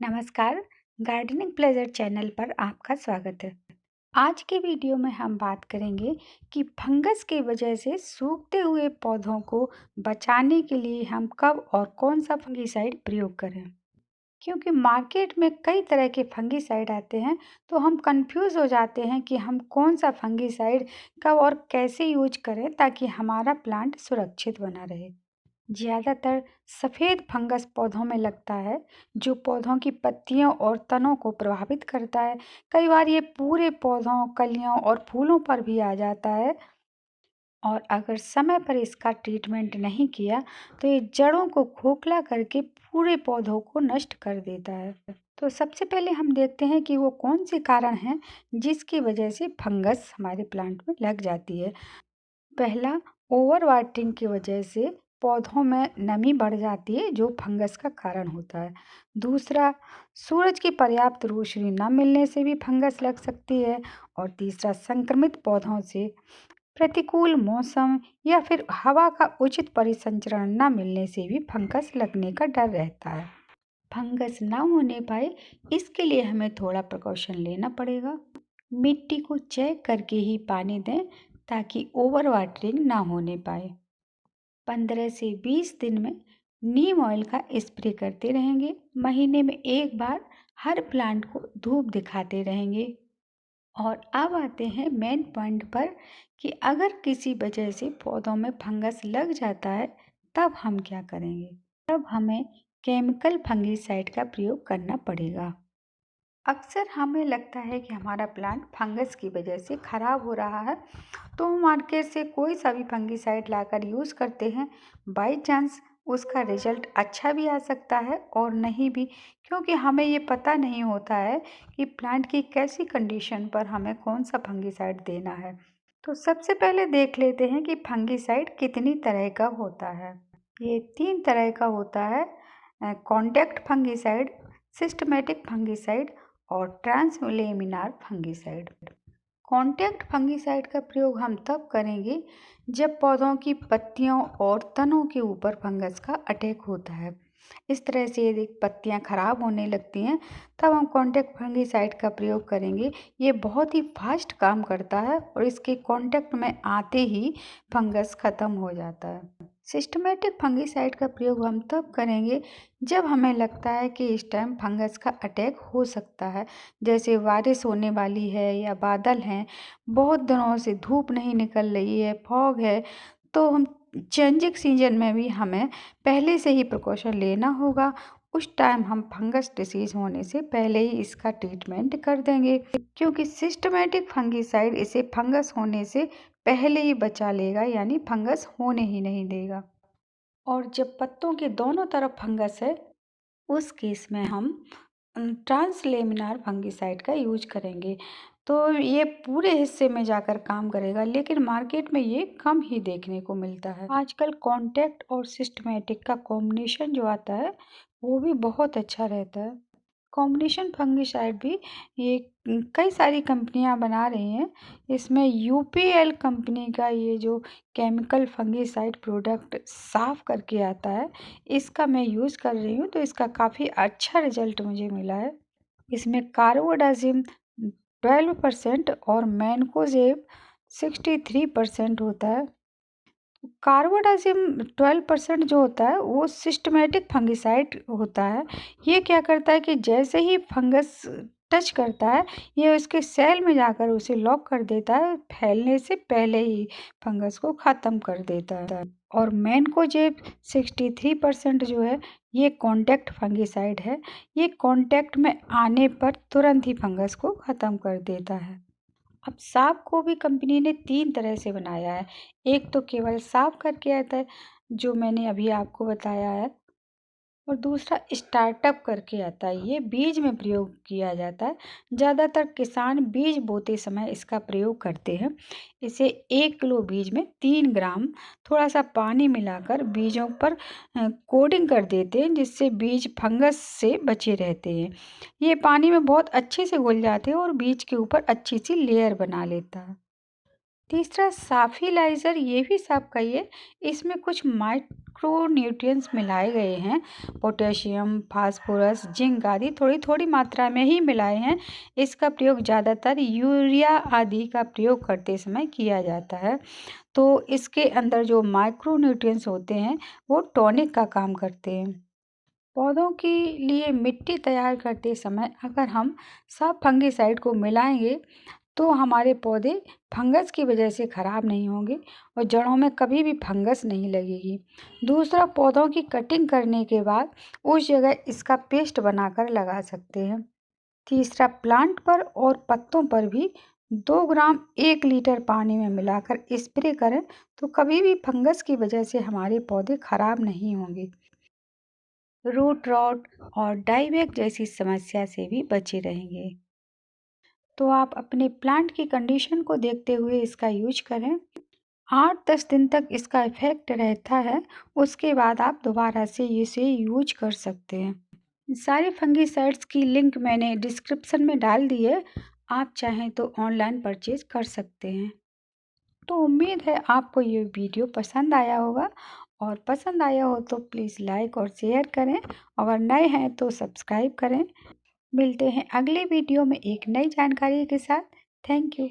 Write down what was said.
नमस्कार, gardening pleasure channel पर आपका स्वागत है। आज के वीडियो में हम बात करेंगे कि फंगस की वजह से सूखते हुए पौधों को बचाने के लिए हम कब और कौन सा फंगिसाइड प्रयोग करें। क्योंकि मार्केट में कई तरह के फंगिसाइड आते हैं, तो हम कंफ्यूज हो जाते हैं कि हम कौन सा फंगिसाइड कब और कैसे यूज करें ताकि हमारा प्लांट सुरक्षित बना रहे। ज़्यादातर सफ़ेद फंगस पौधों में लगता है, जो पौधों की पत्तियों और तनों को प्रभावित करता है। कई बार ये पूरे पौधों, कलियों और फूलों पर भी आ जाता है और अगर समय पर इसका ट्रीटमेंट नहीं किया, तो ये जड़ों को खोखला करके पूरे पौधों को नष्ट कर देता है। तो सबसे पहले हम देखते हैं कि वो कौन से कारण हैं जिसकी वजह से फंगस हमारे प्लांट में लग जाती है। पहला, ओवर वाटरिंग की वजह से पौधों में नमी बढ़ जाती है जो फंगस का कारण होता है। दूसरा, सूरज की पर्याप्त रोशनी न मिलने से भी फंगस लग सकती है। और तीसरा, संक्रमित पौधों से प्रतिकूल मौसम या फिर हवा का उचित परिसंचरण न मिलने से भी फंगस लगने का डर रहता है। फंगस ना होने पाए, इसके लिए हमें थोड़ा प्रिकॉशन लेना पड़ेगा। मिट्टी को चेक करके ही पानी दें ताकि ओवर वाटरिंग ना होने पाए। 15 से 20 दिन में नीम ऑयल का स्प्रे करते रहेंगे। महीने में एक बार हर प्लांट को धूप दिखाते रहेंगे। और अब आते हैं मेन पॉइंट पर कि अगर किसी वजह से पौधों में फंगस लग जाता है, तब हम क्या करेंगे। तब हमें केमिकल फंगिसाइड का प्रयोग करना पड़ेगा। अक्सर हमें लगता है कि हमारा प्लांट फंगस की वजह से ख़राब हो रहा है, तो हम मार्केट से कोई सा भी फंगिसाइड लाकर यूज़ करते हैं। बाई चांस उसका रिजल्ट अच्छा भी आ सकता है और नहीं भी, क्योंकि हमें ये पता नहीं होता है कि प्लांट की कैसी कंडीशन पर हमें कौन सा फंगिसाइड देना है। तो सबसे पहले देख लेते हैं कि फंगिसाइड कितनी तरह का होता है। ये 3 तरह का होता है: कॉन्टैक्ट फंगिसाइड, सिस्टमेटिक फंगिसाइड और ट्रांसलेमिनार फंगिसाइड। कॉन्टैक्ट फंगिसाइड का प्रयोग हम तब करेंगे जब पौधों की पत्तियों और तनों के ऊपर फंगस का अटैक होता है। इस तरह से यदि पत्तियां खराब होने लगती हैं, तब हम कॉन्टैक्ट फंगिसाइड का प्रयोग करेंगे। ये बहुत ही फास्ट काम करता है और इसके कॉन्टैक्ट में आते ही फंगस खत्म हो जाता है। सिस्टमेटिक फंगिसाइड का प्रयोग हम तब करेंगे जब हमें लगता है कि इस टाइम फंगस का अटैक हो सकता है, जैसे बारिश होने वाली है या बादल हैं, बहुत दिनों से धूप नहीं निकल रही है, फॉग है। तो हम चेंजिंग सीजन में भी हमें पहले से ही प्रिकॉशन लेना होगा। उस टाइम हम फंगस डिसीज होने से पहले ही इसका ट्रीटमेंट कर देंगे, क्योंकि सिस्टमेटिक फंगिसाइड इसे फंगस होने से पहले ही बचा लेगा, यानी फंगस होने ही नहीं देगा। और जब पत्तों के दोनों तरफ फंगस है, उस केस में हम ट्रांसलेमिनार फंगिसाइड का यूज करेंगे। तो ये पूरे हिस्से में जाकर काम करेगा, लेकिन मार्केट में ये कम ही देखने को मिलता है। आजकल कॉन्टैक्ट और सिस्टमेटिक का कॉम्बिनेशन जो आता है, वो भी बहुत अच्छा रहता है। कॉम्बिनेशन फंगिसाइड भी ये कई सारी कंपनियां बना रही हैं। इसमें यूपीएल कंपनी का ये जो केमिकल फंगिसाइड प्रोडक्ट साफ़ करके आता है, इसका मैं यूज़ कर रही हूँ, तो इसका काफ़ी अच्छा रिजल्ट मुझे मिला है। इसमें कार्बोडाजिम 12% और मैनकोजेब 63% होता है। कार्बोडाजिम 12% जो होता है, वो सिस्टमेटिक फंगिसाइड होता है। ये क्या करता है कि जैसे ही फंगस टच करता है, ये उसके सेल में जाकर उसे लॉक कर देता है, फैलने से पहले ही फंगस को ख़त्म कर देता है। और मैनकोजेब 63% जो है, ये कॉन्टैक्ट फंगिसाइड है। ये कॉन्टैक्ट में आने पर तुरंत ही फंगस को ख़त्म कर देता है। अब साँप को भी कंपनी ने 3 तरह से बनाया है। एक तो केवल साफ़ करके आता है, जो मैंने अभी आपको बताया है, और दूसरा स्टार्टअप करके आता है। ये बीज में प्रयोग किया जाता है। ज़्यादातर किसान बीज बोते समय इसका प्रयोग करते हैं। इसे 1 किलो बीज में 3 ग्राम थोड़ा-सा पानी मिलाकर बीजों पर कोटिंग कर देते हैं, जिससे बीज फंगस से बचे रहते हैं। ये पानी में बहुत अच्छे से घुल जाते हैं और बीज के ऊपर अच्छी-सी लेयर बना लेता है। तीसरा साफिलाइज़र, ये भी साफ करिए। इसमें कुछ माइक्रो न्यूट्रिएंट्स मिलाए गए हैं। पोटेशियम, फास्फोरस, जिंक आदि थोड़ी थोड़ी मात्रा में ही मिलाए हैं। इसका प्रयोग ज़्यादातर यूरिया आदि का प्रयोग करते समय किया जाता है। तो इसके अंदर जो माइक्रो न्यूट्रिएंट्स होते हैं वो टॉनिक का काम करते हैं। पौधों के लिए मिट्टी तैयार करते समय अगर हम सब फंगिसाइड को मिलाएंगे तो हमारे पौधे फंगस की वजह से ख़राब नहीं होंगे और जड़ों में कभी भी फंगस नहीं लगेगी। दूसरा, पौधों की कटिंग करने के बाद उस जगह इसका पेस्ट बनाकर लगा सकते हैं। तीसरा, प्लांट पर और पत्तों पर भी 2 ग्राम 1 लीटर पानी में मिलाकर स्प्रे करें तो कभी भी फंगस की वजह से हमारे पौधे खराब नहीं होंगे। रूट रॉट और डाईबैक जैसी समस्या से भी बचे रहेंगे। तो आप अपने प्लांट की कंडीशन को देखते हुए इसका यूज करें। 8-10 दिन तक इसका इफेक्ट रहता है, उसके बाद आप दोबारा से इसे यूज कर सकते हैं। सारे फंगिसाइड्स की लिंक मैंने डिस्क्रिप्शन में डाल दी है, आप चाहें तो ऑनलाइन परचेज कर सकते हैं। तो उम्मीद है आपको ये वीडियो पसंद आया होगा, और पसंद आया हो तो प्लीज़ लाइक और शेयर करें। अगर नए हैं तो सब्सक्राइब करें। मिलते हैं अगले वीडियो में एक नई जानकारी के साथ। Thank you.